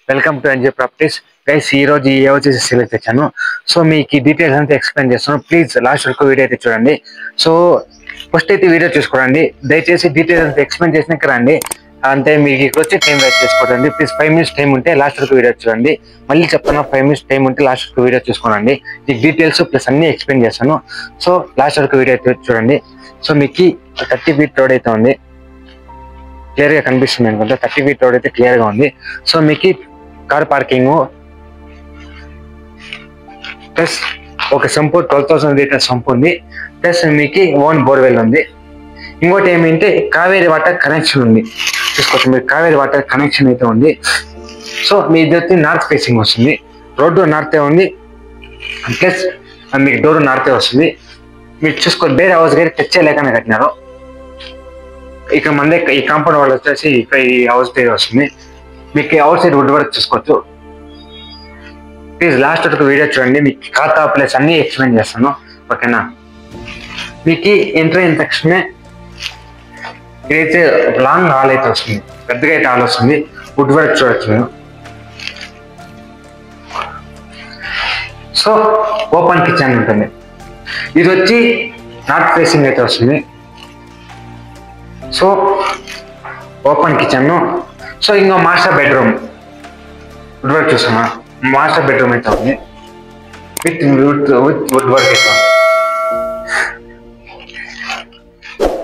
Welcome to NJ properties guys. ఈ రోజు ఈ హౌసెస్ సెలెక్ట్ చేశాను. సో మీకు ఈ డీటెయిల్స్ అంతా ఎక్స్ప్లెయిన్ చేస్తాను. ప్లీజ్ లాస్ట్ వరకు వీడియో అయితే చూడండి. సో ఫస్ట్ అయితే వీడియో చూసుకోండి. దయచేసి డీటెయిల్స్ అంతా ఎక్స్ప్లెయిన్ చేసినాక రండి. అంతే మీకు ఇక్కడ వచ్చి టైం వేస్ట్ చేసుకోండి. ప్లీజ్ 5 minutes టైం ఉంటే లాస్ట్ వరకు వీడియో చూడండి. మళ్ళీ చెప్తాను, 5 minutes టైం ఉంటే లాస్ట్ వరకు వీడియో చూసుకోండి. ఈ డీటెయిల్స్ ప్లస్ అన్ని ఎక్స్ప్లెయిన్ చేస్తాను. సో లాస్ట్ వరకు వీడియో చూడండి. సో మీకు 30 feet రోడ్ అయితే ఉంది, క్లియర్ గా కనిపిస్తుంది అనుకుంటా. 30 feet రోడ్ అయితే క్లియర్ గా ఉంది. సో మీకు కార్ పార్కింగ్ ప్లస్ ఒక సంపు 12,000 లీటర్ సంపు ఉంది, ప్లస్ మీకు ఓన్ బోర్వెల్ ఉంది. ఇంకోటి ఏమంటే కావేరీ వాటర్ కనెక్షన్ ఉంది. చూసుకోవచ్చు, మీరు కావేరీ వాటర్ కనెక్షన్ అయితే ఉంది. సో మీ ఇది నార్త్ ఫేసింగ్ వస్తుంది, రోడ్డు నార్తే ఉంది, ప్లస్ మీకు డోర్ నార్తే వస్తుంది. మీరు చూసుకోవచ్చు, వేరే హౌస్ గారి తెచ్చేలేకనే కట్టినారు. ఇక మందే ఈ కాంపౌండ్ వాళ్ళు వచ్చేసి ఇక్కడ ఈ హౌస్ పేరు వస్తుంది. మీకు అవుట్ సైడ్ వుడ్ వర్క్ చూసుకోవచ్చు. ప్లీజ్ లాస్ట్ వరకు వీడియో చూడండి. మీకు ఖాతా ప్లేస్ అన్ని ఎక్స్ప్లెయిన్ చేస్తాను, ఓకేనా. మీకు ఎంటర్ అయిన తక్షణమే ఇదైతే లాంగ్ హాల్ అయితే వస్తుంది, పెద్దగా అయితే హాల్ వస్తుంది. వుడ్ వర్క్ చూడొచ్చు మీరు. సో ఓపెన్ కిచెన్ ఉంటుంది. ఇది వచ్చి నార్త్ ఫేసింగ్ అయితే వస్తుంది. So open kitchen. సో ఇంకో మాస్టర్ బెడ్రూమ్ వుడ్ వర్క్ చూస్తున్నా. మాస్టర్ బెడ్రూమ్ అయితే ఉంది విత్ వుడ్ వర్క్ అయితే ఉంది.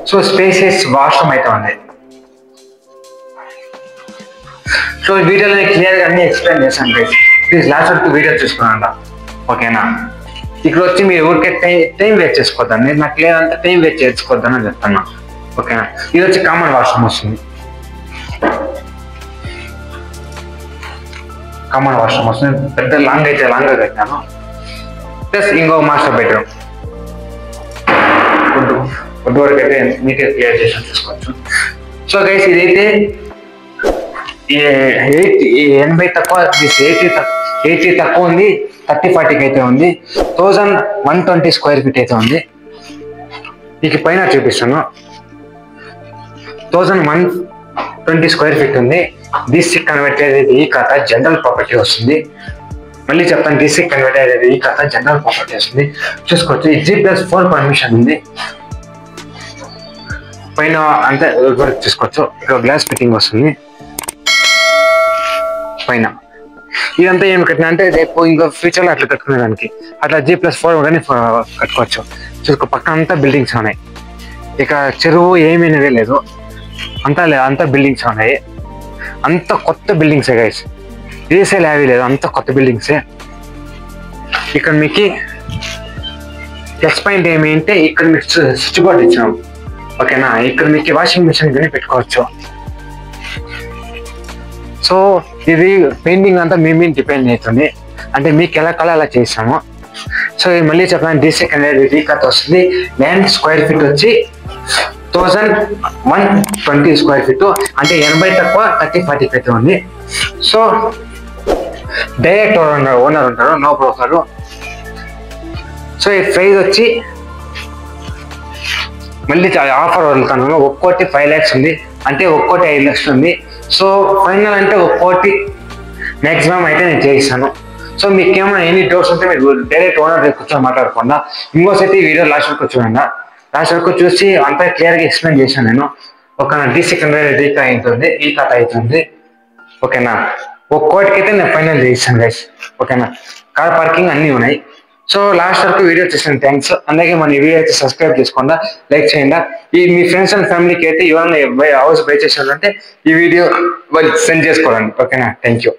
సో స్పేసెస్ వాష్రూమ్ అయితే ఉంది. సో వీడియోలో క్లియర్గా అన్ని ఎక్స్ప్లెయిన్ చేశాను గైస్. ప్లీజ్ లాస్ట్ వరకు వీడియో చూసుకున్నాంట, ఓకేనా. ఇక్కడ వచ్చి మీరు ఊరికే టైం వేస్ట్ చేసుకోవద్దాను. నేను నాకు లేదంటే టైం వేస్ట్ చేసుకోవద్దని చెప్తాను, ఓకేనా. ఇది వచ్చి కామన్ వాష్రూమ్ వస్తుంది. కామన్ వాష్రూమ్ వస్తుంది, పెద్ద లాంగ్ అయితే లాంగ్గా కట్టినాను. ప్లస్ ఇంకో మాస్టర్ బెడ్రూమ్ వుడ్ వర్క్ అయితే నీట్గా క్లియర్ చేసి చూసుకోవచ్చు. సో గైస్ ఇదైతే 80 తక్కువ, 80 తక్కువ ఉంది. 30-40 అయితే ఉంది. 1120 square feet అయితే ఉంది. మీకు పైన చూపిస్తాను. 1120 square feet ఉంది. డీసీ కన్వర్ట్ అయ్యేది ఈ కథ జనరల్ ప్రాపర్టీ వస్తుంది. మళ్ళీ చెప్తాను, డీసీ కన్వర్ట్ అయ్యేది ఈ కథ జనరల్ ప్రాపర్టీ వస్తుంది. చూసుకోవచ్చు, G+4 పర్మిషన్ ఉంది. పైన అంతే వర్క్ చూసుకోవచ్చు. ఇక్కడ గ్లాస్ ఫిట్టింగ్ వస్తుంది పైన. ఇదంతా ఏమి కట్టినా అంటే రేపు ఇంకా ఫ్యూచర్లో అట్లా కట్టుకునే దానికి అట్లా G+4 కానీ కట్టుకోవచ్చు. చూసుకో, పక్కన అంతా బిల్డింగ్స్ ఉన్నాయి. ఇక చెరువు ఏమైనదే లేదు, అంతా బిల్డింగ్స్ ఉన్నాయి. అంత కొత్త బిల్డింగ్సే గైస్, రీసేల్ యావీ లేదు, అంత కొత్త బిల్డింగ్సే. ఇక్కడ మీకు ప్లస్ పాయింట్ ఏమంటే ఇక్కడ మీకు స్విచ్ బోర్డ్ ఇచ్చినాం, ఓకేనా. ఇక్కడ మీకు వాషింగ్ మిషన్ కానీ పెట్టుకోవచ్చు. సో ఇది పెయింటింగ్ అంతా మీ మీద డిపెండ్ అవుతుంది, అంటే మీకు ఎలా కల అలా చేస్తాము. సో మళ్ళీ చెప్పాను, డీసీ అనేది కథ వస్తుంది. ల్యాండ్ స్క్వేర్ ఫీట్ వచ్చి 1120 square feet, అంటే 80 తక్కువ 30-40 అయితే ఉంది. సో డైరెక్ట్ ఓనర్ ఉంటారు, నో బ్రోకర్. సో ఈ ప్రైస్ వచ్చి మళ్ళీ ఆఫర్ వదులుతాను. ఒక్కోటి 5 lakhs ఉంది, అంటే ఒక్కోటి 5 lakhs ఉంది. సో ఫైనల్ అంటే ఒక్కోటి మ్యాక్సిమం అయితే నేను చేయిస్తాను. సో మీకేమైనా ఎనీ డౌట్స్ ఉంటే మీరు డైరెక్ట్ ఓనర్ కూర్చొని మాట్లాడకుండా ఇంకోసైతే వీడియో లాస్ట్ వరకు చూడండి. లాస్ట్ వరకు చూసి అంతా క్లియర్గా ఎక్స్ప్లెయిన్ చేశాను నేను, ఓకేనా. డీసీ కన్వర్ట్ ఈ కథ అవుతుంది, ఓకేనా. ఒక్కోటికైతే నేను ఫైనల్ చేయిస్తాను గైస్, ఓకేనా. కార్ పార్కింగ్ అన్నీ ఉన్నాయి. సో లాస్ట్ వరకు వీడియో చేసాను, థ్యాంక్స్. అలాగే మన ఈ వీడియో అయితే సబ్స్క్రైబ్ చేసుకోండి, లైక్ చేయండి. ఈ మీ ఫ్రెండ్స్ అండ్ ఫ్యామిలీకి అయితే ఎవరైనా హౌస్ బై చేసేవాళ్ళంటే ఈ వీడియో సెండ్ చేసుకోవాలండి, ఓకేనా. Thank you.